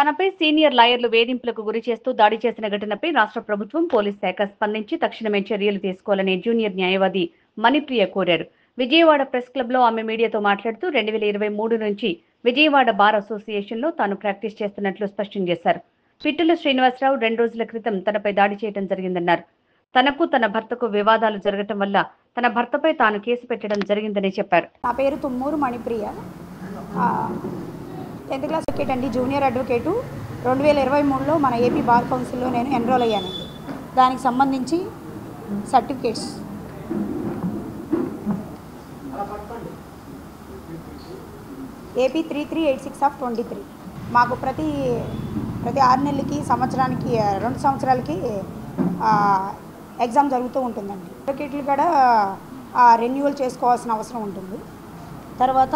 తనపై సీనియర్ లాయర్లు వేధింపులకు గురి చేస్తూ దాడి చేసిన ఘటనపై రాష్ట్ర ప్రభుత్వం పోలీస్ శాఖ స్పందించి తక్షణమే చర్యలు తీసుకోవాలని జూనియర్ న్యాయవాది మణిప్రియ కోరారు. విజయవాడ ప్రెస్ క్లబ్ లో ఆమె మీడియాతో మాట్లాడుతూ 2023 నుంచి విజయవాడ బార్ అసోసియేషన్ లో తాను ప్రాక్టీస్ చేస్తున్నట్లు స్పష్టం చేశారు. పిట్టల శ్రీనివాసరావు 2 రోజుల క్రితం తనపై దాడి చేయడం జరిగిందన్నారు. తనకు తన భర్తకు వివాదాలు జరగటం వల్ల తన భర్తపై తాను కేసు పెట్టడం జరిగిందని చెప్పారు. నా పేరు తుమ్మూరు మణిప్రియ. 10th క్లాస్ అడ్వకేట్ అండి, జూనియర్ అడ్వకేటు. 2023లో మన ఏపీ బార్ కౌన్సిల్లో నేను ఎన్రోల్ అయ్యానండి. దానికి సంబంధించి సర్టిఫికేట్స్ ఏపీ 3386/23 మాకు ప్రతి 6 నెలలకి సంవత్సరానికి 2 సంవత్సరాలకి ఎగ్జామ్ జరుగుతూ ఉంటుందండి. అడ్వకేట్లు కూడా రెన్యువల్ చేసుకోవాల్సిన అవసరం ఉంటుంది. తర్వాత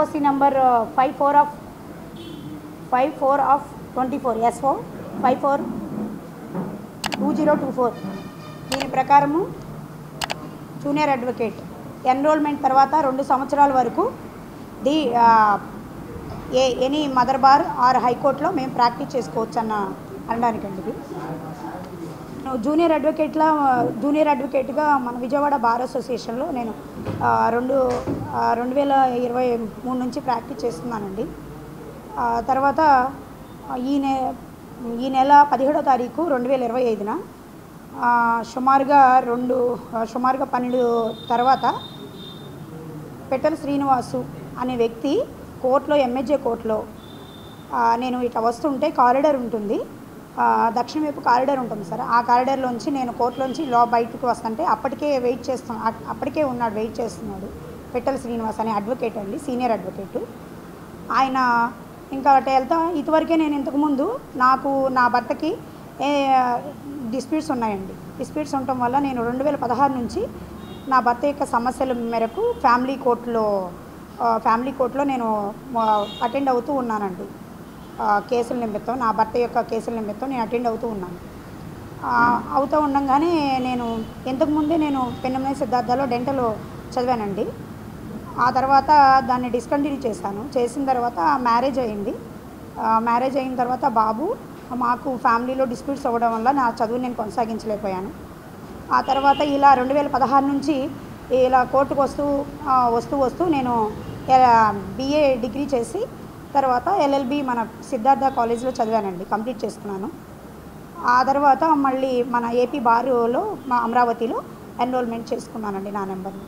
ఓసీ నెంబర్ 54/24 SO 54/2024 దీని ప్రకారము జూనియర్ అడ్వకేట్ ఎన్రోల్మెంట్ తర్వాత 2 సంవత్సరాల వరకు ఎనీ మదర్ బార్ ఆర్ హైకోర్టులో మేము ప్రాక్టీస్ చేసుకోవచ్చు అనడానికండి. ఇది జూనియర్ అడ్వకేట్గా మన విజయవాడ బార్ అసోసియేషన్లో నేను 2023 నుంచి ప్రాక్టీస్ చేస్తున్నానండి. తర్వాత ఈ నెల 17వ తారీఖు 2025న సుమారుగా 12 తర్వాత పిట్టల శ్రీనివాసు అనే వ్యక్తి కోర్టులో MHJ కోర్టులో నేను ఇట్లా వస్తుంటే కారిడార్ ఉంటుంది, దక్షిణ వైపు కారిడార్ ఉంటుంది సార్. ఆ కారిడార్లోంచి నేను కోర్టులోంచి బయటకు వస్తుంటే అప్పటికే వెయిట్ చేస్తున్నాడు పిట్టల శ్రీనివాస్ అనే అడ్వకేట్ అండి, సీనియర్ అడ్వకేటు. ఆయన ఇంకా అటు వెళ్తా ఇటువరకే నేను ఇంతకుముందు నాకు నా భర్తకి డిస్ప్యూట్స్ ఉన్నాయండి. డిస్ప్యూట్స్ ఉండటం వల్ల నేను 2016 నుంచి నా భర్త యొక్క సమస్యల మేరకు ఫ్యామిలీ కోర్టులో నేను అటెండ్ అవుతూ ఉన్నానండి. కేసుల నిమిత్తం, నా భర్త యొక్క కేసుల నిమిత్తం నేను అటెండ్ అవుతూ ఉన్నాను. అవుతూ ఉండగానే నేను ఇంతకుముందే నేను పెన్నమనే సిద్ధార్థలో డెంటల్ చదివానండి. ఆ తర్వాత దాన్ని డిస్కంటిన్యూ చేసిన తర్వాత మ్యారేజ్ అయింది. మ్యారేజ్ అయిన తర్వాత బాబు, మాకు ఫ్యామిలీలో డిస్ప్యూట్స్ అవ్వడం వల్ల నా చదువు నేను కొనసాగించలేకపోయాను. ఆ తర్వాత ఇలా 2016 నుంచి ఇలా కోర్టుకు వస్తూ నేను BA డిగ్రీ చేసి తర్వాత LLB మన సిద్ధార్థ కాలేజ్లో చదివానండి, కంప్లీట్ చేసుకున్నాను. ఆ తర్వాత మళ్ళీ మన ఏపీ బారులో మా అమరావతిలో ఎన్రోల్మెంట్ చేసుకున్నానండి నా నెంబర్ని.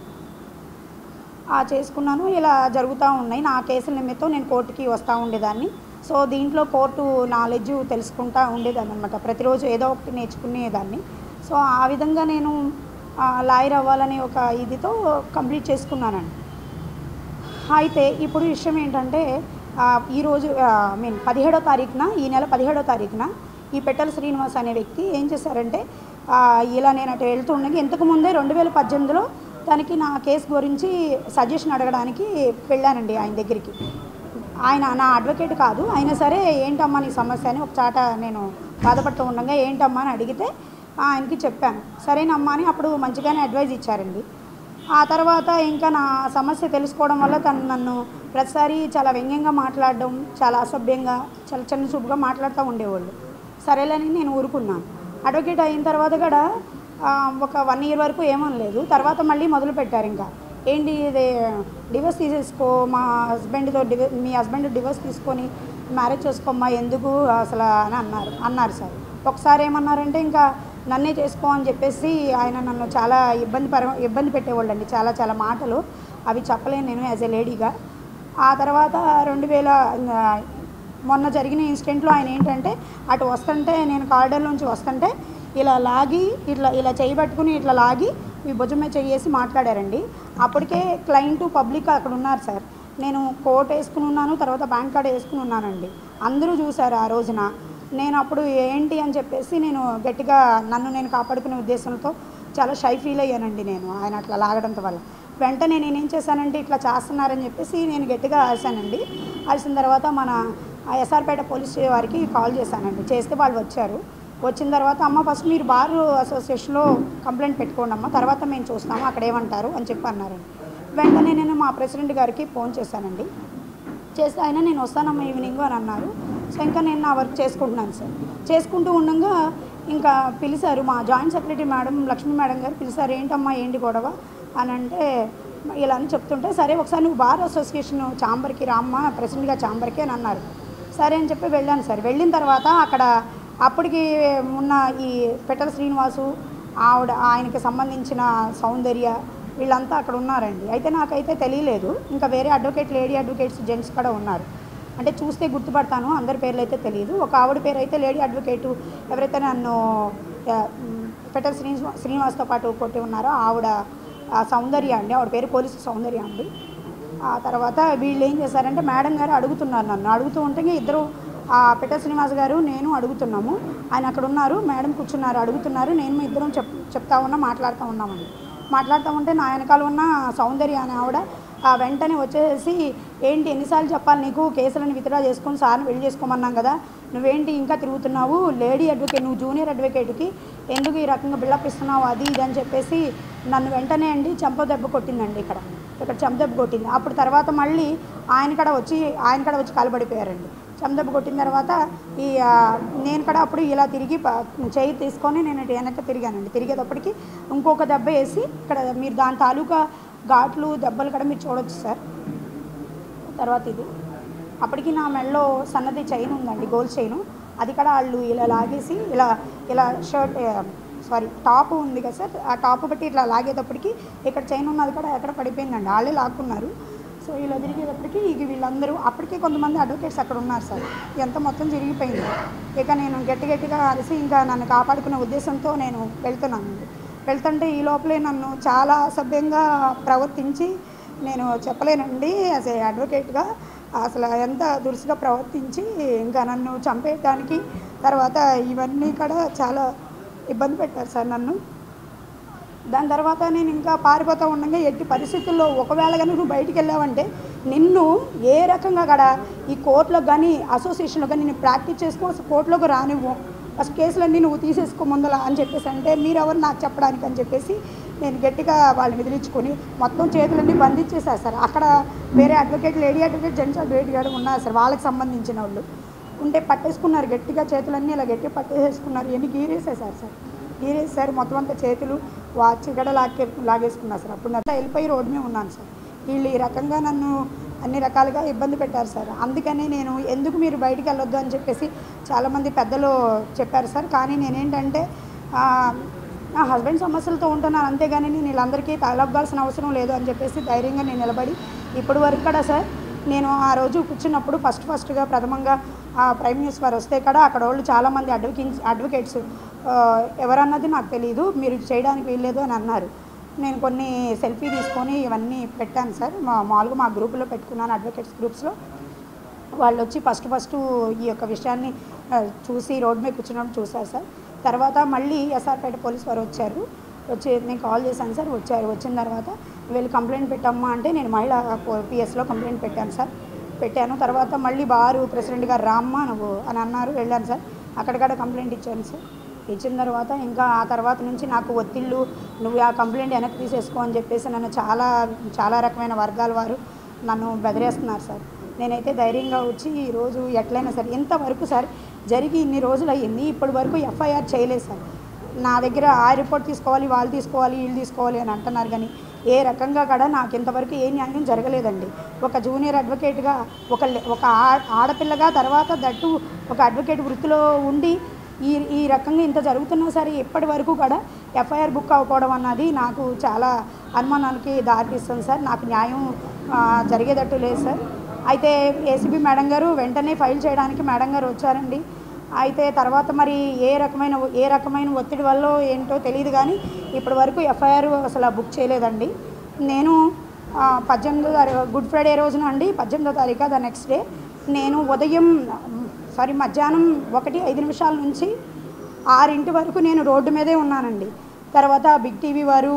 చేసుకున్నాను. ఇలా జరుగుతూ ఉన్నాయి. నా కేసుల నిమిత్తం నేను కోర్టుకి వస్తూ ఉండేదాన్ని. సో దీంట్లో కోర్టు నాలెడ్జ్ తెలుసుకుంటూ ఉండేదాన్ని అనమాట. ప్రతిరోజు ఏదో ఒకటి నేర్చుకునేదాన్ని. సో ఆ విధంగా నేను లాయర్ అవ్వాలనే ఒక ఇదితో కంప్లీట్ చేసుకున్నానండి. అయితే ఇప్పుడు విషయం ఏంటంటే ఈరోజు 17వ తారీఖున, ఈ నెల 17వ తారీఖున ఈ పిట్టల శ్రీనివాస్ అనే వ్యక్తి ఏం చేశారంటే ఇలా నేను అటు వెళ్తుండగా ఇంతకుముందే 2018లో తనకి నా కేసు గురించి సజెషన్ అడగడానికి వెళ్ళానండి ఆయన దగ్గరికి. ఆయన నా అడ్వకేట్ కాదు, అయినా సరే ఏంటమ్మా నీ సమస్య అని ఒక చాట నేను బాధపడుతూ ఉండగా ఏంటమ్మా అని అడిగితే ఆయనకి చెప్పాను. సరేనమ్మా అని అప్పుడు మంచిగానే అడ్వైజ్ ఇచ్చారండి. ఆ తర్వాత ఇంకా నా సమస్య తెలుసుకోవడం వల్ల తను నన్ను ప్రతిసారి చాలా వ్యంగ్యంగా మాట్లాడడం, చాలా అసభ్యంగా, చాలా చిన్న చూపుగా మాట్లాడుతూ ఉండేవాళ్ళు. సరేలేని నేను ఊరుకున్నాను. అడ్వకేట్ అయిన తర్వాత కూడా ఒక 1 year వరకు ఏమనలేదు. తర్వాత మళ్ళీ మొదలు పెట్టారు. ఇంకా ఏంటి ఇది డివోర్స్ తీసేసుకో, మీ హస్బెండ్ డివోర్స్ తీసుకొని మ్యారేజ్ చేసుకోమ్మా, ఎందుకు అసలు అని అన్నారు సార్. ఒకసారి ఏమన్నారంటే ఇంకా నన్నే చేసుకో అని చెప్పేసి ఆయన నన్ను చాలా ఇబ్బంది పెట్టేవాళ్ళండి. చాలా మాటలు అవి చెప్పలేను నేను యాజ్ ఏ లేడీగా. ఆ తర్వాత మొన్న జరిగిన ఇన్సిడెంట్లో ఆయన ఏంటంటే అటు వస్తుంటే నేను కారిడార్లోంచి వస్తుంటే ఇలా లాగి ఇలా చేయబట్టుకుని ఇట్లా లాగి ఈ భుజం మీద చేసి మాట్లాడారండి. అప్పటికే క్లయింట్ పబ్లిక్ అక్కడ ఉన్నారు సార్. నేను కోట్ వేసుకుని ఉన్నాను, తర్వాత బ్యాంక్ కార్డ్ వేసుకుని ఉన్నానండి. అందరూ చూశారు ఆ రోజున. నేను అప్పుడు ఏంటి అని చెప్పేసి నేను గట్టిగా నన్ను నేను కాపాడుకునే ఉద్దేశంతో చాలా షై ఫీల్ అయ్యానండి నేను ఆయన అట్లా లాగడంతో వల్ల. వెంటనే నేనేం చేశానంటే ఇట్లా చేస్తున్నారని చెప్పేసి నేను గట్టిగా అరిశానండి. అరిసిన తర్వాత మన ఎస్ఆర్పేట పోలీస్ వారికి కాల్ చేశానండి. చేస్తే వాళ్ళు వచ్చారు. వచ్చిన తర్వాత అమ్మ ఫస్ట్ మీరు బార్ అసోసియేషన్లో కంప్లైంట్ పెట్టుకోండి అమ్మ, తర్వాత మేము చూస్తాము అక్కడ ఏమంటారు అని చెప్పి అన్నారండి. వెంటనే నేను మా ప్రెసిడెంట్ గారికి ఫోన్ చేశానండి. చేస్తే ఆయన నేను వస్తానమ్మా ఈవినింగ్ అని అన్నారు. సో ఇంకా నేను నా వర్క్ చేసుకుంటున్నాను సార్. చేసుకుంటూ ఉండగా ఇంకా పిలిచారు మా joint secretary madam Lakshmi madam గారు పిలిచారు. ఏంటమ్మా ఏంటి గొడవ అని అంటే ఇలా అని చెప్తుంటే, సరే ఒకసారి నువ్వు బార్ అసోసియేషన్ ఛాంబర్కి రామ్మా, ప్రెసిడెంట్గా ఛాంబర్కి అని అన్నారు. సరే అని చెప్పి వెళ్ళాను సార్. వెళ్ళిన తర్వాత అక్కడ అప్పటికి ఉన్న ఈ పెటల శ్రీనివాసు ఆయనకి సంబంధించిన సౌందర్య వీళ్ళంతా అక్కడ ఉన్నారండి. అయితే నాకైతే తెలియలేదు. ఇంకా వేరే అడ్వకేట్ లేడీ అడ్వకేట్స్ జెంట్స్ కూడా ఉన్నారు. అంటే చూస్తే గుర్తుపడతాను, అందరి పేర్లు అయితే తెలియదు. ఒక ఆవిడ పేరు అయితే లేడీ అడ్వకేటు ఎవరైతే నన్ను పెటల శ్రీనివాస్తో పాటు కొట్టి ఉన్నారో ఆవిడ సౌందర్య అండి, ఆవిడ పేరు పోలీసు సౌందర్య అండి. ఆ తర్వాత వీళ్ళు ఏం చేశారంటే మేడం గారు అడుగుతున్నారు, నన్ను అడుగుతూ ఉంటే ఇద్దరు పెటల శ్రీనివాస్ గారు నేను అడుగుతున్నాము. ఆయన అక్కడ ఉన్నారు, మేడం కూర్చున్నారు, అడుగుతున్నారు. నేను ఇద్దరం చెప్తా ఉన్నా, మాట్లాడుతూ ఉన్నామండి. మాట్లాడుతూ ఉంటే నా వెనకాల ఉన్న సౌందర్య అని ఆవిడ వెంటనే వచ్చేసి, ఏంటి ఎన్నిసార్లు చెప్పాలి నీకు, కేసులను విత్డ్రా చేసుకొని సార్ని పెళ్లి చేసుకోమన్నాం కదా, నువ్వేంటి ఇంకా తిరుగుతున్నావు, లేడీ అడ్వకేట్ నువ్వు జూనియర్ అడ్వకేట్కి ఎందుకు ఈ రకంగా బిల్డప్ ఇస్తున్నావు, అది ఇది అని చెప్పేసి నన్ను వెంటనే అండి చెంప దెబ్బ కొట్టిందండి. ఇక్కడ చెంప దెబ్బ కొట్టింది. అప్పుడు తర్వాత మళ్ళీ ఆయన కూడా వచ్చి కాలుబడిపోయారండి. చెంప దెబ్బ కొట్టిన తర్వాత నేను కూడా అప్పుడు ఇలా తిరిగి చేయి తీసుకొని నేను వెనక్కి తిరిగానండి. తిరిగేటప్పటికి ఇంకొక దెబ్బ వేసి ఇక్కడ మీరు దాని తాలూకా ఘాట్లు దెబ్బలు కూడా మీరు చూడవచ్చు సార్. తర్వాత ఇది అప్పటికి నా మెడలో సన్నది చైన్ ఉందండి, గోల్డ్ చైను. అది కూడా వాళ్ళు ఇలా లాగేసి ఇలా టాప్ ఉంది కదా సార్, ఆ టాప్ బట్టి ఇట్లా లాగేటప్పటికి ఇక్కడ చైన్ ఉన్నది కూడా ఎక్కడ పడిపోయిందండి, వాళ్ళే లాక్కున్నారు. సో ఇలా తిరిగేటప్పటికి వీళ్ళందరూ అప్పటికే కొంతమంది అడ్వకేట్స్ అక్కడ ఉన్నారు సార్. ఎంత మొత్తం జరిగిపోయింది. ఇక నేను గట్టిగా అరిసి ఇంకా నన్ను కాపాడుకునే ఉద్దేశంతో నేను వెళ్తుంటే ఈ లోపలే నన్ను చాలా అసభ్యంగా ప్రవర్తించి, నేను చెప్పలేనండి యాజ్ ఏ అడ్వకేట్గా అసలు ఎంత దురుసుగా ప్రవర్తించి ఇంకా నన్ను చంపేయడానికి, తర్వాత ఇవన్నీ కూడా చాలా ఇబ్బంది పెట్టారు సార్ నన్ను. దాని తర్వాత నేను ఇంకా పారిపోతూ ఉండగా ఎట్టి పరిస్థితుల్లో ఒకవేళ కానీ నువ్వు బయటికి వెళ్ళావంటే నిన్ను ఏ రకంగా కూడా ఈ కోర్టులో కానీ అసోసియేషన్లో కానీ నేను ప్రాక్టీస్ చేసుకోవచ్చు, కోర్టులోకి రానివ్వు, ఫస్ట్ కేసులన్నీ నువ్వు తీసేసుకో ముందల అని చెప్పేసి అంటే మీరెవరు నాకు చెప్పడానికి అని చెప్పేసి నేను గట్టిగా వాళ్ళని విదిలించుకొని మొత్తం చేతులన్నీ బంధించేశారు సార్. అక్కడ వేరే advocate lady advocate gents advocate గారు ఉన్నారు సార్, వాళ్ళకి సంబంధించిన వాళ్ళు ఉంటే పట్టేసుకున్నారు గట్టిగా, చేతులన్నీ ఇలా గట్టిగా పట్టేసుకున్నారు. ఎన్ని గీరేసేసారు సార్, గీరేసారు మొత్తం అంతా, చేతులు వాచ్ కూడా లాగేసుకున్నారు సార్. అప్పుడు అంతా వెళ్ళిపోయి రోడ్డు మీద ఉన్నాను సార్. వీళ్ళు ఈ రకంగా నన్ను అన్ని రకాలుగా ఇబ్బంది పెట్టారు సార్. అందుకని నేను ఎందుకు మీరు బయటికి వెళ్ళొద్దు అని చెప్పేసి చాలామంది పెద్దలు చెప్పారు సార్. కానీ నేనేంటంటే నా హస్బెండ్ సమస్యలతో ఉంటున్నాను, అంతేగాని నేను వీళ్ళందరికీ తలొగ్గాల్సిన అవసరం లేదు అని చెప్పేసి ధైర్యంగా నేను నిలబడి ఇప్పటి వరకు కూడా సార్ నేను ఆ రోజు కూర్చున్నప్పుడు ఫస్ట్గా ప్రథమంగా ప్రైమ్ న్యూస్ వారు వస్తే కూడా అక్కడ వాళ్ళు చాలామంది అడ్వకేట్స్ ఎవరన్నది నాకు తెలియదు, మీరు చేయడానికి వీల్లేదు అని అన్నారు. నేను కొన్ని సెల్ఫీ తీసుకొని ఇవన్నీ పెట్టాను సార్. మామూలుగా మా గ్రూపులో పెట్టుకున్నాను, అడ్వకేట్స్ గ్రూప్స్లో. వాళ్ళు వచ్చి ఫస్ట్ ఈ యొక్క విషయాన్ని చూసి రోడ్డు మీద కూర్చున్నప్పుడు చూశారు సార్. తర్వాత మళ్ళీ ఎస్ఆర్పేట పోలీస్ వారు వచ్చి నేను కాల్ చేశాను సార్. వచ్చిన తర్వాత వీళ్ళు కంప్లైంట్ పెట్టమ్మా అంటే నేను మహిళా పిఎస్లో కంప్లైంట్ పెట్టాను సార్. తర్వాత మళ్ళీ బారు ప్రెసిడెంట్ గారు రామ్మా నువ్వు అని అన్నారు, వెళ్ళాను సార్. అక్కడిక్కడ కంప్లైంట్ ఇచ్చాను సార్. ఇచ్చిన తర్వాత ఇంకా ఆ తర్వాత నుంచి నాకు ఒత్తిళ్ళు, నువ్వు ఆ కంప్లైంట్ వెనక్కి తీసేసుకో అని చెప్పేసి నన్ను చాలా రకమైన వర్గాల వారు నన్ను బెదిరేస్తున్నారు సార్. నేనైతే ధైర్యంగా వచ్చి ఈరోజు ఎట్లయినా సార్, ఇంతవరకు సార్ జరిగి ఇన్ని రోజులు అయ్యింది, ఇప్పటి వరకు ఎఫ్ఐఆర్ చేయలేదు సార్. నా దగ్గర ఆ రిపోర్ట్ తీసుకోవాలి, వాళ్ళు తీసుకోవాలి, వీళ్ళు తీసుకోవాలి అని అంటున్నారు. కానీ ఏ రకంగా కూడా నాకు ఇంతవరకు ఏ న్యాయం జరగలేదండి. ఒక జూనియర్ అడ్వకేట్గా ఒక ఆడపిల్లగా తర్వాత దట్టు ఒక అడ్వకేట్ వృత్తిలో ఉండి ఈ రకంగా ఇంత జరుగుతున్నా సరే ఇప్పటి వరకు కూడా ఎఫ్ఐఆర్ బుక్ అవ్వకపోవడం అన్నది నాకు చాలా అనుమానాలకి దారితీస్తుంది సార్. నాకు న్యాయం జరిగేటట్టు లేదు సార్. అయితే ఏసీబీ మేడం గారు వెంటనే ఫైల్ చేయడానికి మేడం గారు వచ్చారండి. అయితే తర్వాత మరి ఏ రకమైన ఒత్తిడి వల్ల ఏంటో తెలియదు, కానీ ఇప్పటి వరకు ఎఫ్ఐఆర్ అసలు బుక్ చేయలేదండి. నేను 18వ తారీఖు గుడ్ ఫ్రైడే రోజున అండి, 18వ తారీఖు ద నెక్స్ట్ డే నేను మధ్యాహ్నం 1:05 నుంచి 6 వరకు నేను రోడ్డు మీదే ఉన్నానండి. తర్వాత బిగ్ టీవీ వారు,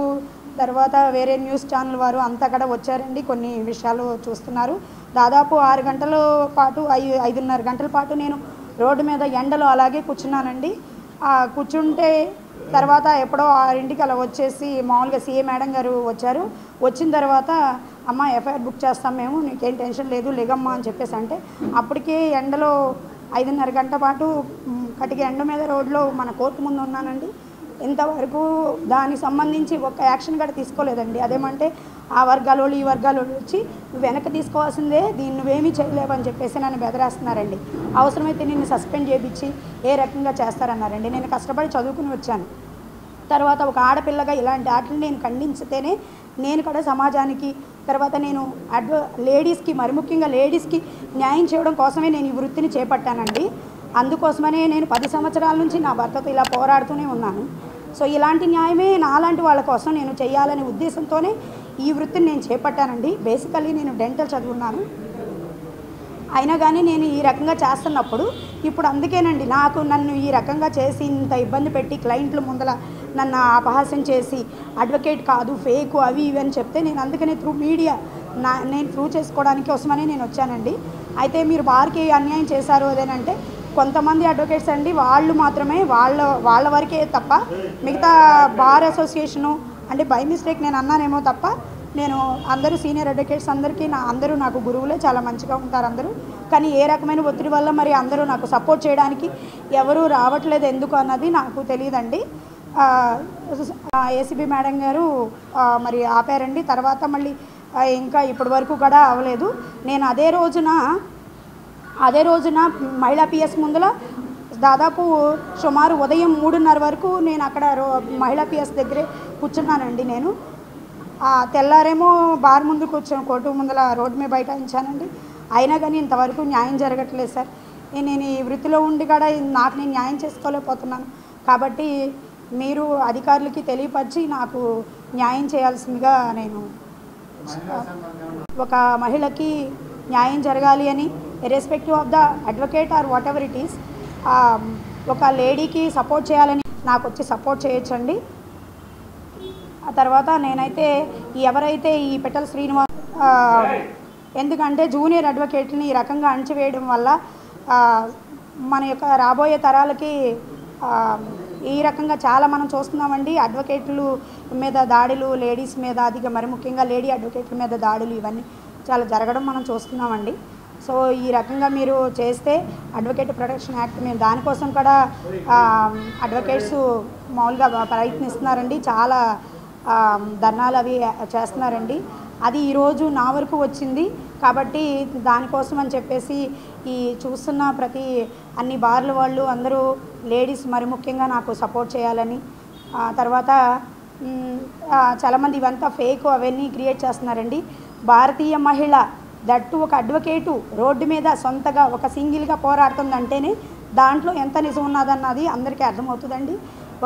తర్వాత వేరే న్యూస్ ఛానల్ వారు అంతా కూడా వచ్చారండి, కొన్ని విషయాలు చూస్తున్నారు. దాదాపు 6 గంటల పాటు 5.5 గంటల పాటు నేను రోడ్డు మీద ఎండలో అలాగే కూర్చున్నానండి. కూర్చుంటే తర్వాత ఎప్పుడో 6కి అలా వచ్చేసి మామూలుగా సీఏ మేడం గారు వచ్చారు. వచ్చిన తర్వాత అమ్మ ఎఫ్ఐఆర్ బుక్ చేస్తాం మేము, నీకేం టెన్షన్ లేదు లేగమ్మా అని చెప్పేసి అంటే అప్పటికే ఎండలో 5:30 గంట పాటు కటిక ఎండ మీద రోడ్లో మన కోర్టు ముందు ఉన్నానండి. ఇంతవరకు దానికి సంబంధించి ఒక యాక్షన్ కూడా తీసుకోలేదండి. అదేమంటే ఆ వర్గాల వాళ్ళు ఈ వర్గాల వాళ్ళు వచ్చి నువ్వు వెనక్కి తీసుకోవాల్సిందే, దీన్ని నువ్వేమీ చేయలేవని చెప్పేసి నన్ను బెదరేస్తున్నారండి. అవసరమైతే నిన్ను సస్పెండ్ చేయించి ఏ రకంగా చేస్తారన్నారండి. నేను కష్టపడి చదువుకుని వచ్చాను. తర్వాత ఒక ఆడపిల్లగా ఇలాంటి ఆటలు నేను ఖండించితేనే నేను కూడా సమాజానికి, తర్వాత నేను లేడీస్కి, మరి ముఖ్యంగా లేడీస్కి న్యాయం చేయడం కోసమే నేను ఈ వృత్తిని చేపట్టానండి. అందుకోసమనే నేను 10 సంవత్సరాల నుంచి నా భర్తతో ఇలా పోరాడుతూనే ఉన్నాను. సో ఇలాంటి న్యాయమే నాలాంటి వాళ్ళ కోసం నేను చేయాలనే ఉద్దేశంతోనే ఈ వృత్తిని నేను చేపట్టానండి. బేసికల్లీ నేను డెంటల్ చదువున్నాను. అయినా కానీ నేను ఈ రకంగా చేస్తున్నప్పుడు ఇప్పుడు అందుకేనండి నన్ను ఈ రకంగా చేసి ఇంత ఇబ్బంది పెట్టి క్లయింట్ల ముందల నన్ను అపహాస్యం చేసి అడ్వకేట్ కాదు, ఫేకు, అవి ఇవి అని చెప్తే నేను అందుకనే త్రూ మీడియా నేను ప్రూవ్ చేసుకోవడానికి కోసమని నేను వచ్చానండి. అయితే మీరు బార్కి అన్యాయం చేశారు అదేనంటే కొంతమంది అడ్వకేట్స్ అండి వాళ్ళు మాత్రమే వాళ్ళ వరకే తప్ప మిగతా బార్ అసోసియేషను అంటే బై మిస్టేక్ నేను అన్నానేమో తప్ప నేను అందరూ సీనియర్ అడ్వకేట్స్ అందరికీ అందరూ నాకు గురువులే, చాలా మంచిగా ఉంటారు అందరూ. కానీ ఏ రకమైన ఒత్తిడి వల్ల మరి అందరూ నాకు సపోర్ట్ చేయడానికి ఎవరూ రావట్లేదు ఎందుకు అన్నది నాకు తెలియదండి. ఏసీబీ మేడం గారు మరి ఆపారండి. తర్వాత మళ్ళీ ఇంకా ఇప్పటి వరకు కూడా అవ్వలేదు. నేను అదే రోజున మహిళా పిఎస్ ముందల దాదాపు సుమారు ఉదయం 3:30 వరకు నేను అక్కడ మహిళా పిఎస్ దగ్గరే కూర్చున్నానండి. నేను తెల్లారేమో బార్ ముందు కూర్చొని కోర్టు ముందల రోడ్డు మీద బైఠాయించానండి. అయినా కానీ ఇంతవరకు న్యాయం జరగట్లేదు సార్. నేను ఈ వృత్తిలో ఉండి కూడా నాకు నేను న్యాయం చేసుకోలేకపోతున్నాను. కాబట్టి మీరు అధికారులకి తెలియపరిచి నాకు న్యాయం చేయాల్సిందిగా నేను ఒక మహిళకి న్యాయం జరగాలి అని irrespective of the advocate or whatever it is ఒక లేడీకి సపోర్ట్ చేయాలని నాకు వచ్చి సపోర్ట్ చేయొచ్చండి. ఆ తర్వాత నేనైతే ఎవరైతే ఈ పిట్టల శ్రీనివాస్ ఎందుకంటే జూనియర్ అడ్వకేట్ని ఈ రకంగా అణచివేయడం వల్ల మన యొక్క రాబోయే తరాలకి ఈ రకంగా చాలా మనం చూస్తున్నామండి. అడ్వకేట్లు మీద దాడులు, లేడీస్ మీద అధిక మరి ముఖ్యంగా లేడీ అడ్వకేట్ల మీద దాడులు ఇవన్నీ చాలా జరగడం మనం చూస్తున్నామండి. సో ఈ రకంగా మీరు చేస్తే అడ్వకేట్ ప్రొటెక్షన్ యాక్ట్ మేము దానికోసం కూడా అడ్వకేట్స్ మామూలుగా ప్రయత్నిస్తున్నారండి. చాలా ధర్నాలు అవి చేస్తున్నారండి. అది ఈరోజు నా వరకు వచ్చింది కాబట్టి దానికోసం అని చెప్పేసి ఈ చూస్తున్న అన్ని బార్ల వాళ్ళు అందరూ లేడీస్ మరి ముఖ్యంగా నాకు సపోర్ట్ చేయాలని, తర్వాత చాలామంది ఇవంతా ఫేక్ అవన్నీ క్రియేట్ చేస్తున్నారండి. భారతీయ మహిళ దట్టు ఒక అడ్వకేటు రోడ్డు మీద సొంతగా ఒక సింగిల్గా పోరాడుతుందంటేనే దాంట్లో ఎంత నిజం ఉన్నదన్నది అందరికీ అర్థమవుతుందండి.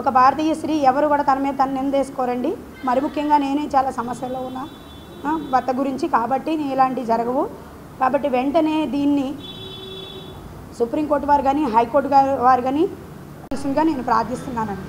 ఒక భారతీయ స్త్రీ ఎవరు కూడా తన మీద తను నిందేసుకోరండి. మరి ముఖ్యంగా నేనే చాలా సమస్యల్లో ఉన్నా భర్త గురించి, కాబట్టి ఇలాంటివి జరగవు. కాబట్టి వెంటనే దీన్ని సుప్రీంకోర్టు వారు కానీ హైకోర్టు వారు కానీ నేను ప్రార్థిస్తున్నానండి.